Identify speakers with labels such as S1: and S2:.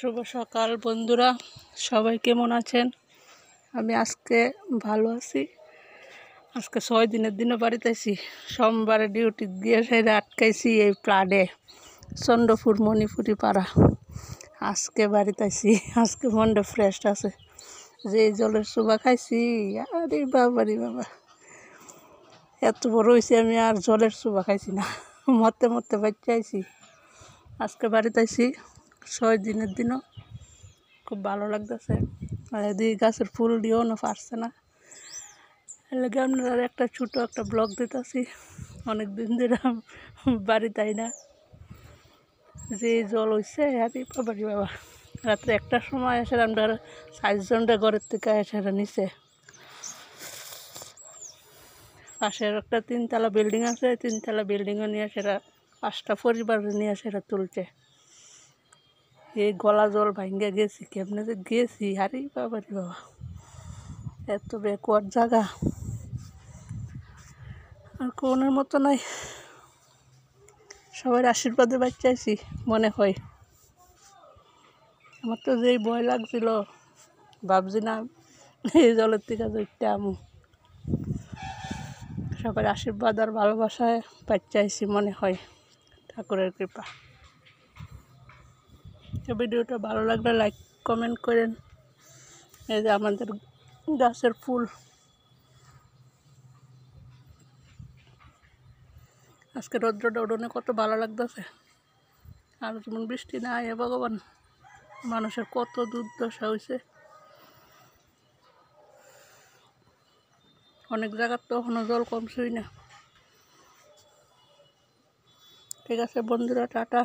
S1: শুভ সকাল বন্ধুরা, সবাই কেমন আছেন? আমি আজকে ভালো আছি। আজকে 6 দিনের দিনও বাড়িতে আছি। সোমবারে ডিউটি দিয়ে সেরে আটকাইছি এই প্লাডে চন্দ্রপুর মণিপুরি পাড়া। আজকে বাড়িতে আছি। আজকে মনটা ফ্রেশ আছে। যে জলের সুবা খাইছি, আরে বাবা রে বাবা, এত বড় হয়েছে আমি আর জলের সুবা খাইছি না। মরতে মরতে বাচ্চা আইছি। আজকে বাড়িতে আইছি 6 দিনের দিনও খুব ভালো লাগতেছে। আর এদিকে গাছের ফুল দিয়েও না পারছে না। এর লাগে আপনারা একটা ছোটো একটা ব্লগ দিতেছি। অনেক দিন ধরে বাড়িতে আই না। যে জল হয়েছে আরে বাবা রে বাবা, রাত্রে 1টার সময় এসে আমরা 4 জনটা ঘরের থেকে এসে নিচে পাশের একটা 3তলা বিল্ডিং আছে, 3তলা বিল্ডিংও নিয়ে সেটা 5টা পরিবার নিয়ে সেটা তুলছে। এই গলা জল ভাঙ্গে গেছি, কেমনে যে গেছি আরে বাবা রে বাবা, এত ব্যাকওয়ার্ড জায়গা আর কোনের মতো নাই। সবার আশীর্বাদে বাচ্চাইছি মনে হয়। আমার তো যেই ভয় লাগছিল, ভাবছি না এই জলের থেকে যেটা আমি সবার আশীর্বাদ আর ভালোবাসায় বাচ্চাইছি মনে হয়, ঠাকুরের কৃপা। ভিডিওটা ভালো লাগলে লাইক কমেন্ট করেন। এই যে আমাদের গাছের ফুল, আজকে রৌদ্রটা উঠোনে কত ভালো লাগতেছে। আর যেমন বৃষ্টি না আয় ভগবান, মানুষের কত দুর্দশা হয়েছে। অনেক জায়গার তো এখনো জল কমছেই না। ঠিক আছে বন্ধুরা, টাটা।